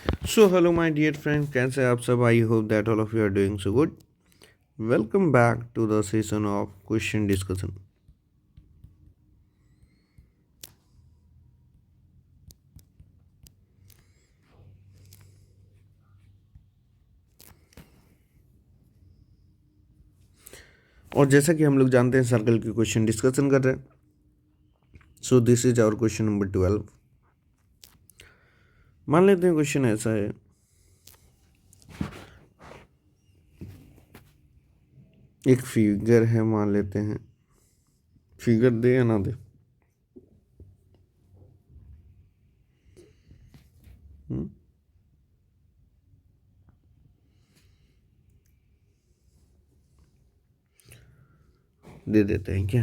So, hello, my dear friends. कैसे आप सब? I hope that all of you are doing so good. Welcome back to the session of question discussion. और जैसा कि हम लोग जानते हैं सर्कल के क्वेश्चन डिस्कशन कर रहे हैं. So this is our question number 12. मान लेते हैं क्वेश्चन ऐसा है. एक फिगर है, मान लेते हैं. फिगर दे या ना दे. दे देते हैं क्या?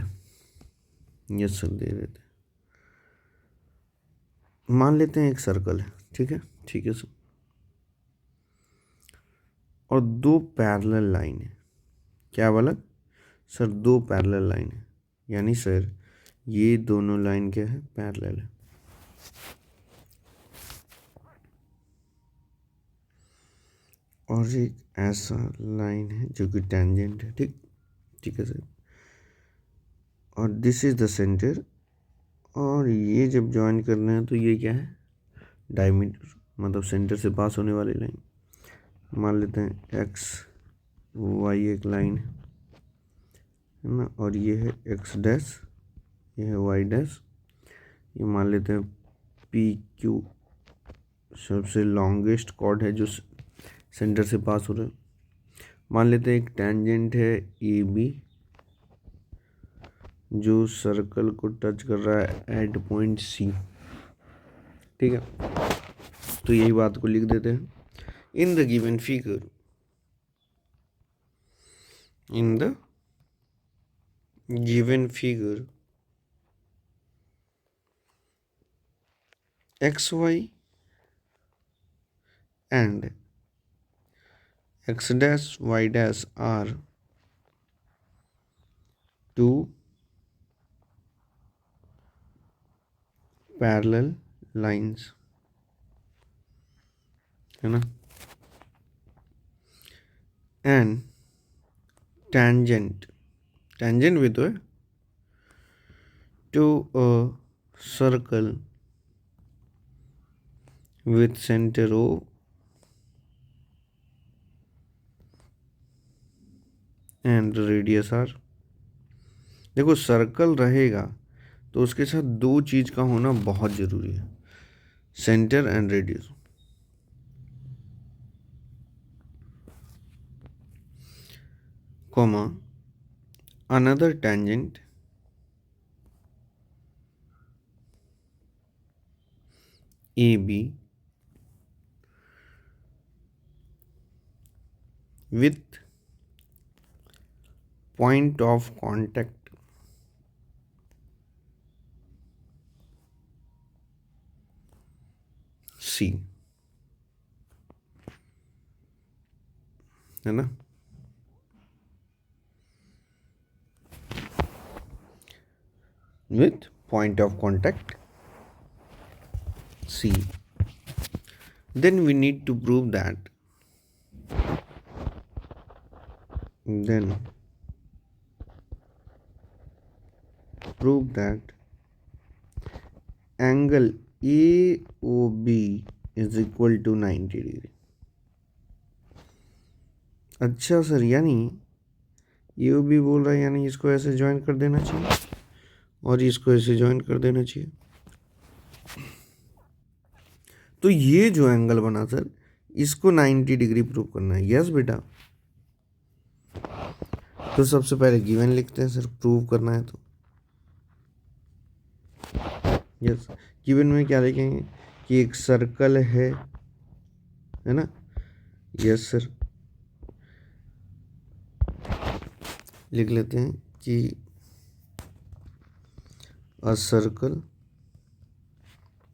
यस सर, दे देते हैं. मान लेते हैं एक सर्कल है. ठीक है, ठीक है सर. और दो पैरेलल लाइन है. क्या बोला सर? दो पैरेलल लाइन है. यानी सर ये दोनों लाइन क्या है? पैरेलल है. और एक ऐसा लाइन है जो कि टेंजेंट है. ठीक ठीक है सर. और दिस इज द सेंटर. और ये जब ज्वाइन करना है तो ये क्या है? डायमीटर, मतलब सेंटर से पास होने वाली लाइन. मान लेते हैं एक्स वाई एक लाइन है ना. और ये है एक्स डैश, ये है वाई डैश. ये मान लेते हैं पी क्यू सबसे लॉन्गेस्ट कॉर्ड है जो सेंटर से पास हो रहा है. मान लेते हैं एक टेंजेंट है ए बी जो सर्कल को टच कर रहा है एट पॉइंट सी. ठीक है, तो यही बात को लिख देते हैं. In the given figure, in the given figure x y and x dash y dash are two parallel lines है ना. and tangent, tangent भी तो है, to a circle with center O and radius R. देखो circle रहेगा तो उसके साथ दो चीज का होना बहुत जरूरी है, centre and radius. comma another tangent AB with point of contact C है ना. with point of contact C. Then we need to prove that angle AOB is equal to 90 degree. अच्छा सर, यानी AOB बोल रहा है, यानी इसको ऐसे ज्वाइन कर देना चाहिए और इसको ऐसे ज्वाइन कर देना चाहिए. तो ये जो एंगल बना सर, इसको 90 डिग्री प्रूव करना है. यस बेटा. तो सबसे पहले गिवन लिखते हैं सर, प्रूव करना है तो. यस, गिवन में क्या लिखेंगे कि एक सर्कल है ना. यस सर, लिख लेते हैं कि a circle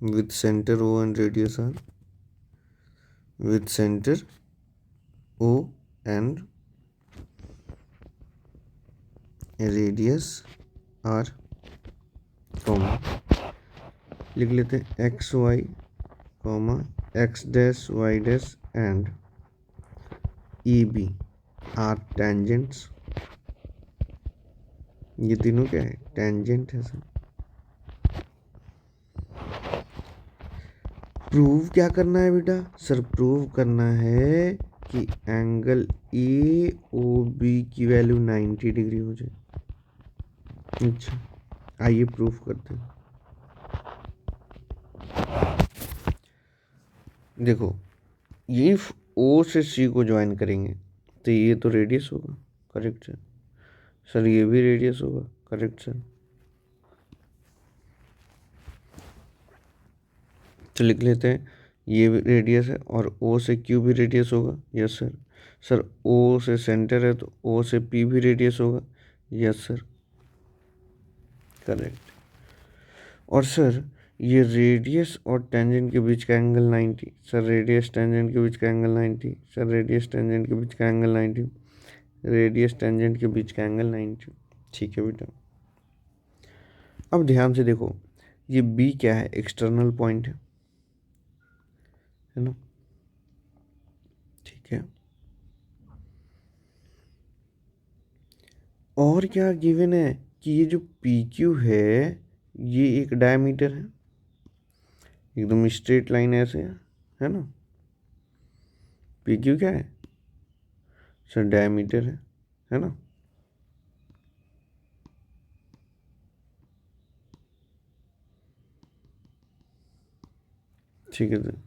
with center O and radius R, with center O and radius R, comma लिख लेते हैं x y comma x dash y dash and E B are tangents. ये तीनों क्या है? टेंजेंट है सर। प्रूव क्या करना है बेटा? सर प्रूव करना है कि एंगल ए ओ बी की वैल्यू 90 डिग्री हो जाए। अच्छा, आइए प्रूफ करते हैं। देखो, ये ओ से सी को ज्वाइन करेंगे तो ये तो रेडियस होगा, करेक्ट सर। सर ये भी रेडियस होगा, करेक्ट सर। तो लिख लेते हैं ये भी रेडियस है और ओ से क्यू भी रेडियस होगा, यस सर। सर ओ से सेंटर है तो ओ से पी भी रेडियस होगा, यस सर, करेक्ट। और सर ये रेडियस और टेंजेंट के बीच का एंगल 90। सर रेडियस टेंजेंट के बीच का एंगल 90। सर रेडियस टेंजेंट के बीच का एंगल 90। रेडियस टेंजेंट के बीच का एंगल 90। ठीक है बेटा। अब ध्यान से देखो, ये बी क्या है? एक्सटर्नल पॉइंट है ना? ठीक है। और क्या गिवन है कि ये जो पी क्यू है ये एक डायमीटर है, एकदम स्ट्रेट लाइन ऐसे है ना? पी क्यू क्या है सर? डायमीटर है ना? ठीक है sir,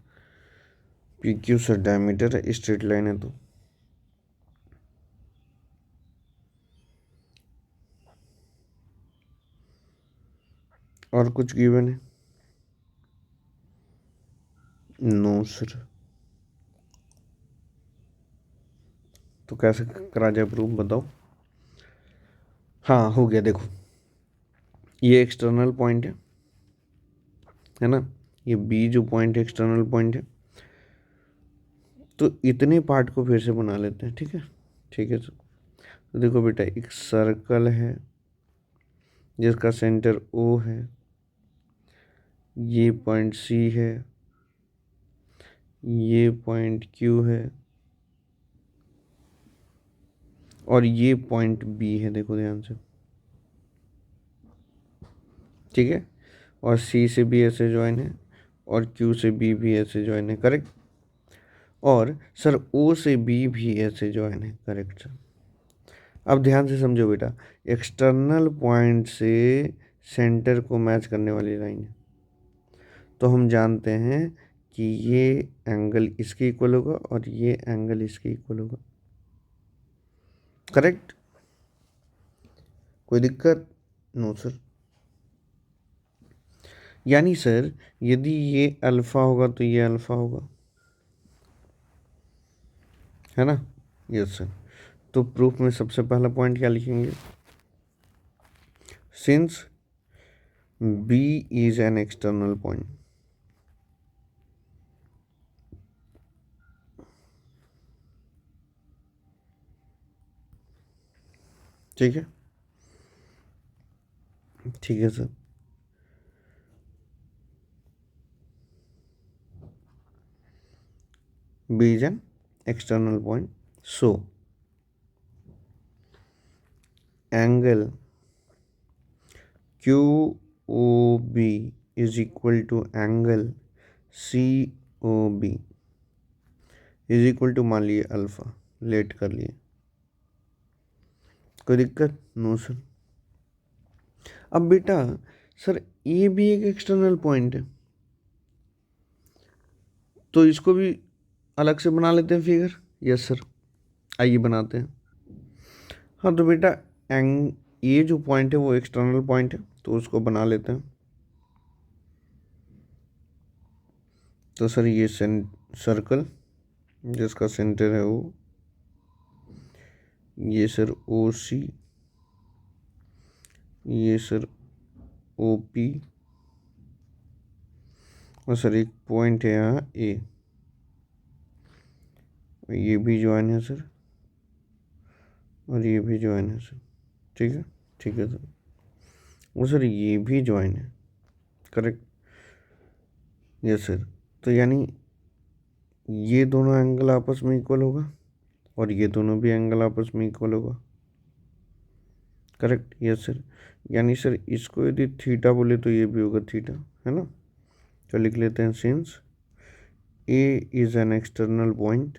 P Q sir diameter है, स्ट्रेट लाइन है तो। और कुछ गिवन है? No sir. तो कैसे करा जाए प्रूफ, बताओ। हाँ हो गया, देखो ये एक्सटर्नल पॉइंट है ना? ये बी जो पॉइंट है एक्सटर्नल पॉइंट है। तो इतने पार्ट को फिर से बना लेते हैं, ठीक है? ठीक है सर। तो देखो बेटा, एक सर्कल है जिसका सेंटर ओ है, ये पॉइंट सी है, ये पॉइंट क्यू है और ये पॉइंट बी है, देखो ध्यान से, ठीक है? और सी से भी ऐसे ज्वाइन है और क्यू से बी भी ऐसे ज्वाइन है, करेक्ट। और सर ओ से बी भी ऐसे ज्वाइन है, करेक्ट सर। अब ध्यान से समझो बेटा, एक्सटर्नल पॉइंट से सेंटर को मैच करने वाली लाइन है, तो हम जानते हैं कि ये एंगल इसके इक्वल होगा और ये एंगल इसके इक्वल होगा, करेक्ट? कोई दिक्कत? No sir. यानी सर यदि ये अल्फ़ा होगा तो ये अल्फ़ा होगा, है ना? Yes sir. तो प्रूफ में सबसे पहला पॉइंट क्या लिखेंगे? Since B is an external point, ठीक है? ठीक है sir. B is an external point. So, angle QOB is equal to angle COB is equal to, मान लिए अल्फा, लेट कर लिए। कोई दिक्कत? No sir. अब बेटा सर ये भी एक एक्सटर्नल पॉइंट है, तो इसको भी अलग से बना लेते हैं फिगर। यस सर, आइए बनाते हैं। हाँ तो बेटा एंग ये जो पॉइंट है वो एक्सटर्नल पॉइंट है, तो उसको बना लेते हैं। तो सर ये सर्कल जिसका सेंटर है वो, ये सर ओ सी, ये सर ओ पी, और सर एक पॉइंट है यहाँ ए, ये भी ज्वाइन है सर और ये भी ज्वाइन है सर, ठीक है? ठीक है सर। वो सर ये भी ज्वाइन है, करेक्ट? Yes sir. तो यानी ये दोनों एंगल आपस में इक्वल होगा और ये दोनों भी एंगल आपस में इक्वल होगा। Correct, yes sir. यानी सर इसको यदि थीटा बोले तो ये भी होगा थीटा, है ना। तो लिख लेते हैं since A is an external point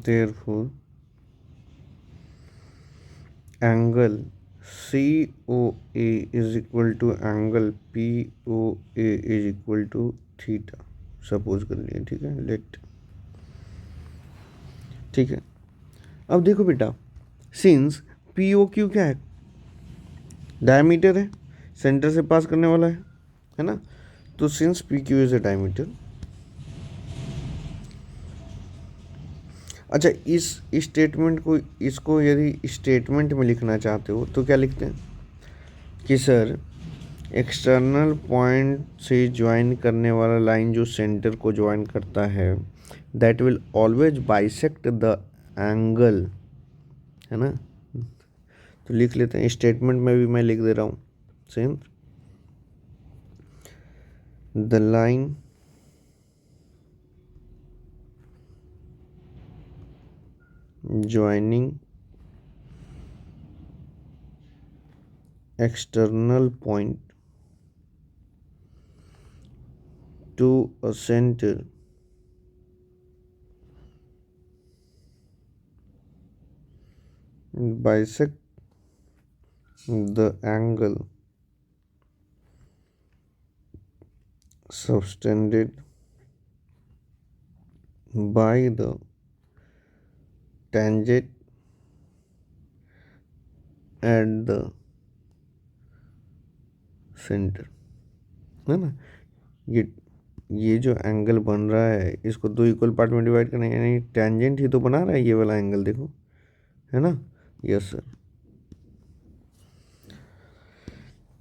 therefore angle COA is equal to angle POA is equal to theta, suppose कर लिए, ठीक है, लेट। ठीक है, अब देखो बेटा, सिंस POQ क्या है, डायमीटर है, सेंटर से पास करने वाला है ना। तो since PQ is a diameter, अच्छा इस स्टेटमेंट को, इसको यदि स्टेटमेंट में लिखना चाहते हो तो क्या लिखते हैं कि सर एक्सटर्नल पॉइंट से ज्वाइन करने वाला लाइन जो सेंटर को ज्वाइन करता है that will always bisect the angle, है ना। तो लिख लेते हैं, स्टेटमेंट में भी मैं लिख दे रहा हूँ same, the line joining external point to a center bisect the angle subtended by the tangent at the center, है ना। ये जो एंगल बन रहा है इसको दो इक्वल पार्ट में डिवाइड करना है, यानी टेंजेंट ही तो बना रहा है ये वाला एंगल, देखो, है ना। यस सर,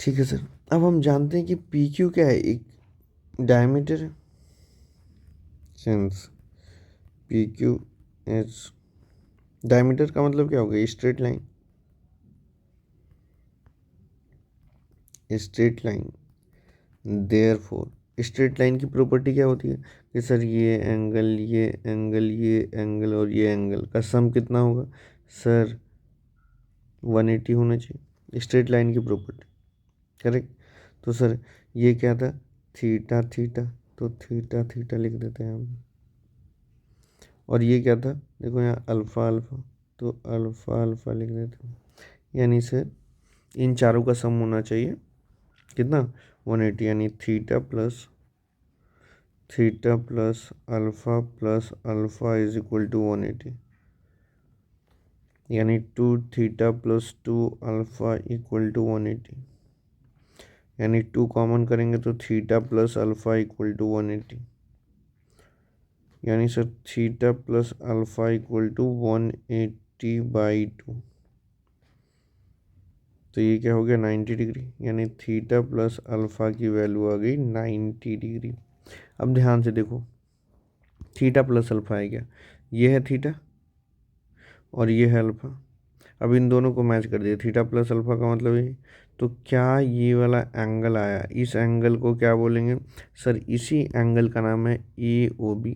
ठीक है सर। अब हम जानते हैं कि पी क्यू क्या है, एक डायमीटर है, since P Q is, diameter का मतलब क्या होगा, straight line, straight line, therefore straight line की प्रॉपर्टी क्या होती है कि सर ये एंगल, ये एंगल, ये एंगल और ये एंगल का सम कितना होगा सर, 180 होना चाहिए, स्ट्रेट लाइन की प्रॉपर्टी, करेक्ट। तो सर ये क्या था, थीटा थीटा, तो थीटा थीटा लिख देते हैं हम। और ये क्या था, देखो यहाँ अल्फ़ा अल्फ़ा, तो अल्फ़ा अल्फ़ा लिख देते हैं। यानी सर इन चारों का सम होना चाहिए कितना, 180, यानी theta plus alpha is equal to 180, यानी 2 theta plus 2 alpha equal to 180, यानी 2 कॉमन करेंगे तो theta plus alpha equal to 180, यानी sir theta plus alpha equal to 180/2, तो ये क्या हो गया 90 डिग्री, यानी थीटा प्लस अल्फ़ा की वैल्यू आ गई 90 डिग्री। अब ध्यान से देखो, थीटा प्लस अल्फ़ा है क्या, ये है थीटा और ये है अल्फ़ा, अब इन दोनों को मैच कर दिया, थीटा प्लस अल्फ़ा का मतलब ये, तो क्या ये वाला एंगल आया, इस एंगल को क्या बोलेंगे सर, इसी एंगल का नाम है ए ओ बी।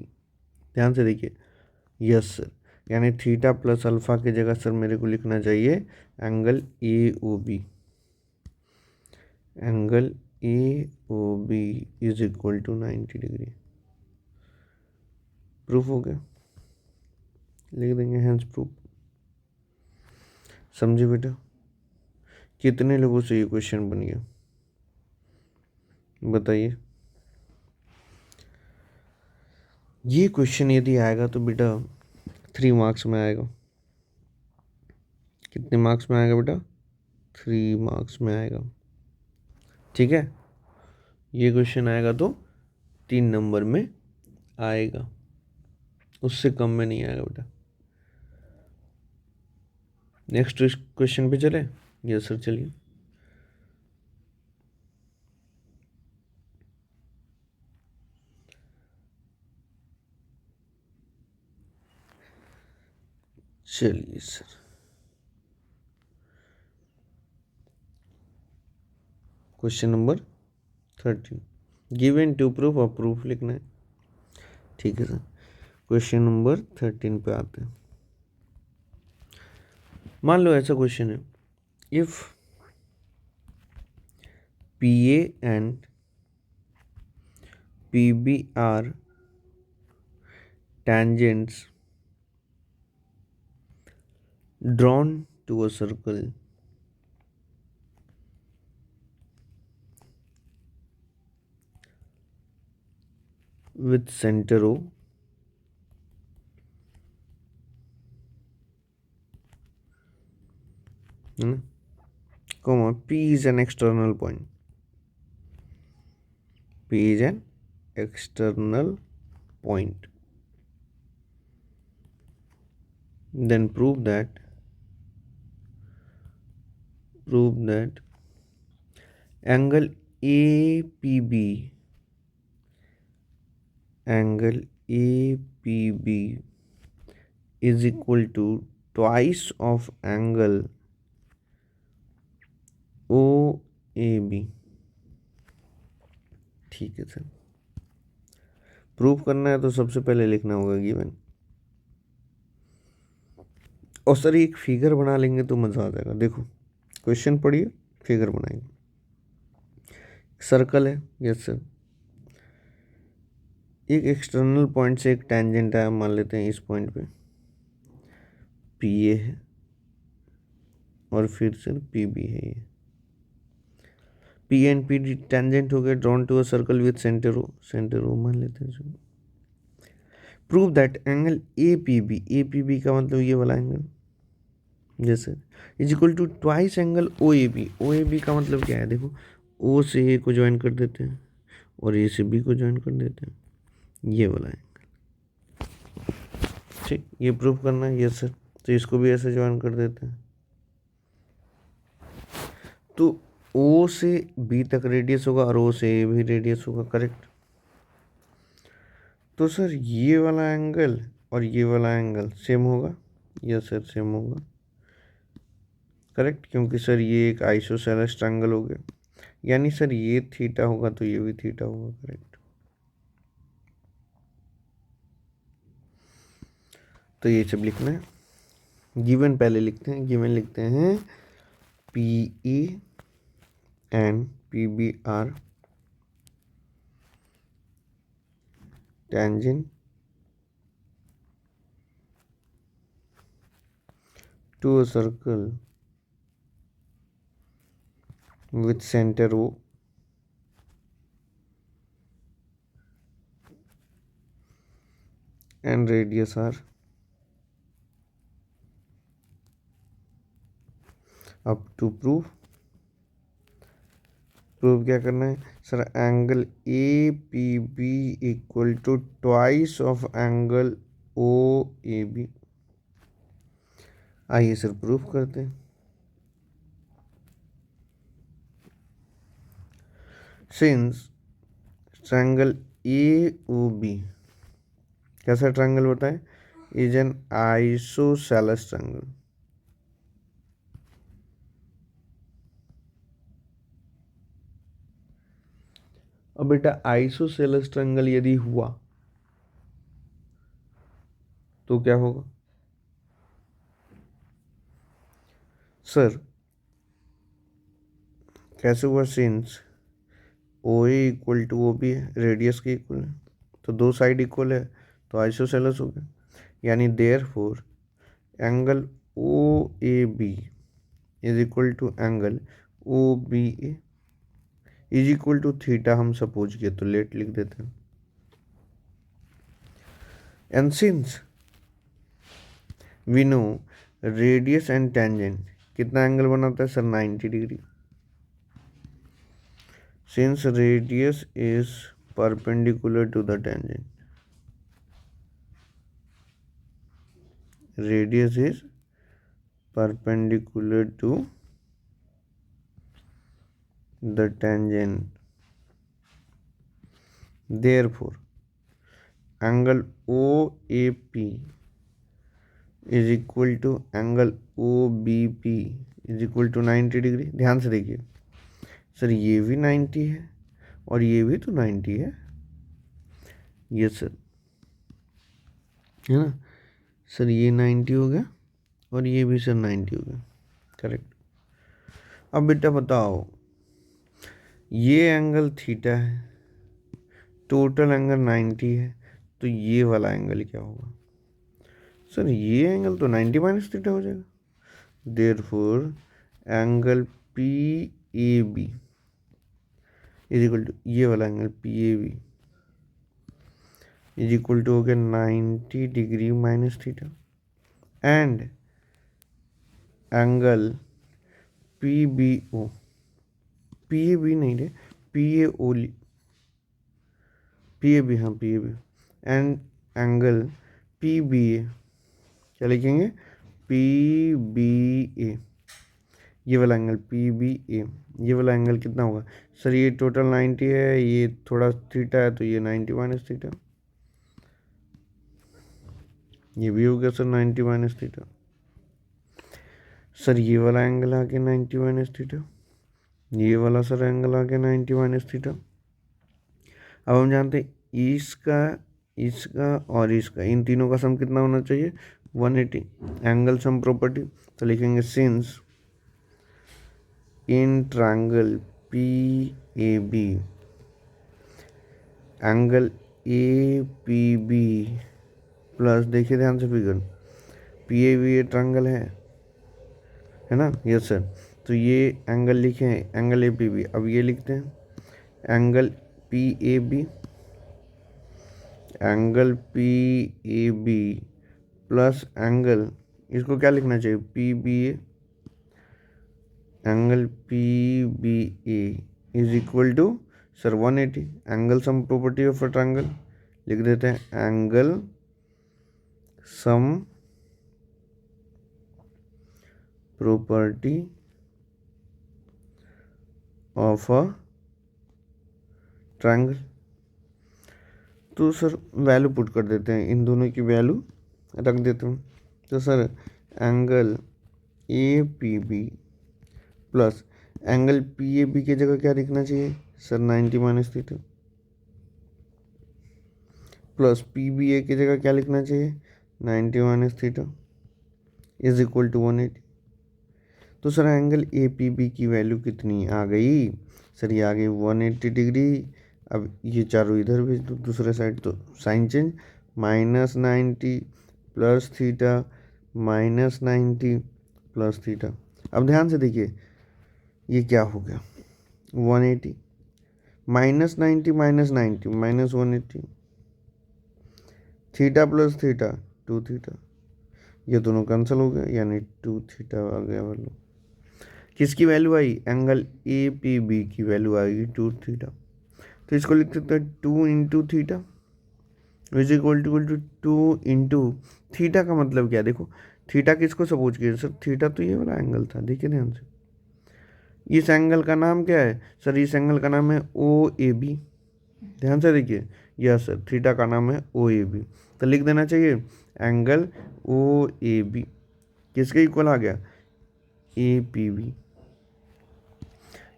ध्यान से देखिए, यस सर, यानी थीटा प्लस अल्फ़ा की जगह सर मेरे को लिखना चाहिए angle A O B, angle A O B is equal to 90 degree. Proof हो गया, लिख देंगे हैंस प्रूफ। समझे बेटा, कितने लोगों से ये क्वेश्चन बन गया बताइए। ये क्वेश्चन यदि आएगा तो बेटा 3 मार्क्स में आएगा, कितने मार्क्स में आएगा बेटा, 3 मार्क्स में आएगा, ठीक है। ये क्वेश्चन आएगा तो 3 नंबर में आएगा, उससे कम में नहीं आएगा बेटा। नेक्स्ट क्वेश्चन पे चले, यस सर चलिए। चलिए sir, question number 13 given to prove और प्रूफ लिखना है। ठीक है सर, क्वेश्चन नंबर 13 पे आते हैं। मान लो ऐसा क्वेश्चन है, if P A and P B are tangents drawn to a circle with center O comma P is an external point. P is an external point. Then prove that angle APB is equal to twice of angle OAB. ठीक है sir, proof करना है तो सबसे पहले लिखना होगा given, और सर एक फिगर बना लेंगे तो मज़ा आ जाएगा। देखो क्वेश्चन पढ़िए, फिगर बनाएंगे। सर्कल है, यस सर, एक एक्सटर्नल पॉइंट से एक टेंजेंट है, मान लेते हैं इस पॉइंट पे पी ए है और फिर सर पी बी है। ये P and P D tangent हो गए, drawn to a circle with centre O मान लेते हैं sir. Prove that angle A P B का मतलब ये वाला एंगल जैसे is equal to twice angle O A B का मतलब क्या है, देखो ओ से ए को ज्वाइन कर देते हैं और ए से बी को ज्वाइन कर देते हैं, ये वाला एंगल। ठीक, ये प्रूफ करना है, यस सर, तो इसको भी ऐसे ज्वाइन कर देते हैं। तो ओ से बी तक रेडियस होगा और ओ से ए भी रेडियस होगा, करेक्ट। तो सर ये वाला एंगल और ये वाला एंगल सेम होगा, यस सर सेम होगा, करेक्ट, क्योंकि सर ये एक आइसोसेलेस ट्रायंगल हो गया, यानी सर ये थीटा होगा तो ये भी थीटा होगा, करेक्ट। तो ये सब लिखना है। गिवन पहले लिखते हैं, गिवन लिखते हैं P E and P B are tangent to a circle with center O and radius R. अब टू प्रूव क्या करना है sir, angle A P B equal to twice of angle O A B. आइए sir proof करते हैं। Since triangle A O B कैसा triangle बताए, is an isosceles triangle. अब बेटा आइसोसेलेस ट्रायंगल यदि हुआ तो क्या होगा सर, कैसे हुआ, सिंस ओ ए इक्वल टू ओ बी है, रेडियस के इक्वल है, तो दो साइड इक्वल है तो आइसोसेलेस हो गया, यानी therefore angle O A B is equal to angle O B A is equal to theta. हम सपोज किए तो लेट लिख देते हैं। And since we know radius and tangent कितना एंगल बनाता है sir, 90 degree. Since radius is perpendicular to the tangent, radius is perpendicular to the tangent, therefore angle OAP is equal to angle OBP is equal to 90 degree. ध्यान से देखिए, sir ये भी 90 है और ये भी तो 90 है, यस सर, है ना सर, ये 90 हो गया और ये भी सर 90 हो गया, करेक्ट। अब बेटा बताओ, ये एंगल थीटा है, टोटल एंगल 90 है, तो ये वाला एंगल क्या होगा? सर ये एंगल तो 90 माइनस थीटा हो जाएगा, therefore angle P A B is equal to, ये वाला angle P A B is equal to हो गया 90 degree minus theta, and angle P B O, P A B नहीं रे, P A O, P A B, हाँ P A B, and angle P B A, क्या लिखेंगे? P B ए, ये वाला angle P B ए, ये वाला एंगल कितना होगा? सर ये टोटल 90 है, ये थोड़ा थीटा है, तो ये 90 माइनस थीटा, ये भी हो गया सर 90 माइनस थीटा। सर ये वाला एंगल आ गया 90 माइनस थीटा, ये वाला सर एंगल आ गया 90 माइनस थीटा। अब हम जानते हैं इसका, इसका और इसका, इन तीनों का सम कितना होना चाहिए? 180। एंगल सम प्रॉपर्टी, तो लिखेंगे since in triangle P A B angle A P B plus, देखिए ध्यान से फिगर, पी ए बी ये ट्रायंगल है ना, यस सर, तो ये एंगल लिखे हैं एंगल ए पी बी, अब ये लिखते हैं angle P A B, angle P A B plus angle, इसको क्या लिखना चाहिए? P B A, angle P B A is equal to sir 180, angle sum property of a triangle, लिख देते हैं angle sum property of a triangle. तो sir value put कर देते हैं, इन दोनों की वैल्यू रख देते हैं, तो sir angle A P B plus angle P A B की जगह क्या लिखना चाहिए? Sir 90 minus theta, plus P B A की जगह क्या लिखना चाहिए? 90 minus theta is equal to 180। तो sir angle A P B की वैल्यू कितनी आ गई? सर ये आ गई 180 डिग्री। अब ये चारों इधर भेज दो दूसरे साइड, तो sign change, -90 plus theta minus 90 plus theta. अब ध्यान से देखिए ये क्या हो गया, 180 -90 -90 -180, थीटा प्लस थीटा 2 थीटा, ये दोनों कैंसिल हो गए, यानी 2 थीटा आ गया वैल्यू। किसकी वैल्यू आई? एंगल ए पी बी की वैल्यू आएगी 2 थीटा, तो इसको लिख सकते हैं 2 into theta is equal to 2 into theta का मतलब क्या? देखो थीटा किसको सपोज किया सर? थीटा तो ये वाला एंगल था, देखिए ध्यान से, इस एंगल का नाम क्या है? सर इस एंगल का नाम है ओ ए बी, ध्यान से देखिए, यस सर थीटा का नाम है ओ ए बी, तो लिख देना चाहिए एंगल ओ ए बी किसके इक्वल आ गया? A P B.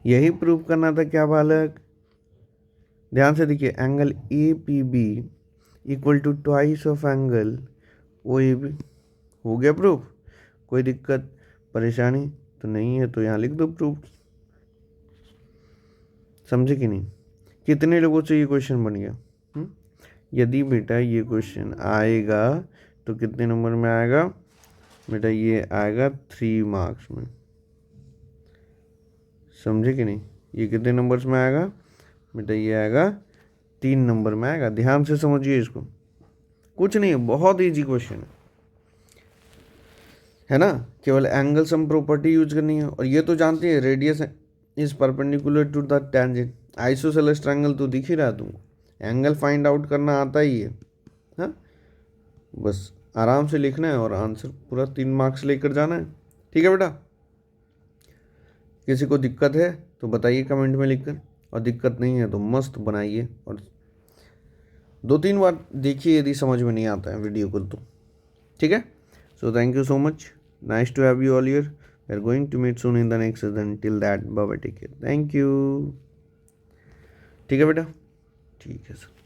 यही प्रूव करना था क्या बालक? ध्यान से देखिए angle A P B equal to twice of angle O A B, हो गया प्रूफ? कोई दिक्कत परेशानी तो नहीं है, तो यहाँ लिख दो प्रूफ। समझे कि नहीं? कितने लोगों से ये क्वेश्चन बन गया? यदि बेटा ये क्वेश्चन आएगा तो कितने नंबर में आएगा बेटा? ये आएगा 3 मार्क्स में, समझे कि नहीं? ये कितने नंबर्स में आएगा बेटा? ये आएगा 3 नंबर में आएगा। ध्यान से समझिए इसको, कुछ नहीं है, बहुत ईजी क्वेश्चन है ना, केवल एंगल सम प्रॉपर्टी यूज करनी है। और ये तो जानते हैं radius is perpendicular to the tangent, isosceles triangle तो दिख ही रहा है तुमको, एंगल फाइंड आउट करना आता ही है, हाँ बस आराम से लिखना है और आंसर पूरा 3 मार्क्स लेकर जाना है। ठीक है बेटा, किसी को दिक्कत है तो बताइए कमेंट में लिखकर, और दिक्कत नहीं है तो मस्त बनाइए और 2-3 बार देखिए यदि समझ में नहीं आता है वीडियो को तो। ठीक है, so thank you so much, nice to have you all here. We are going to meet soon in the next session, till that bye bye, take care, thank you. ठीक है बेटा, ठीक है सर।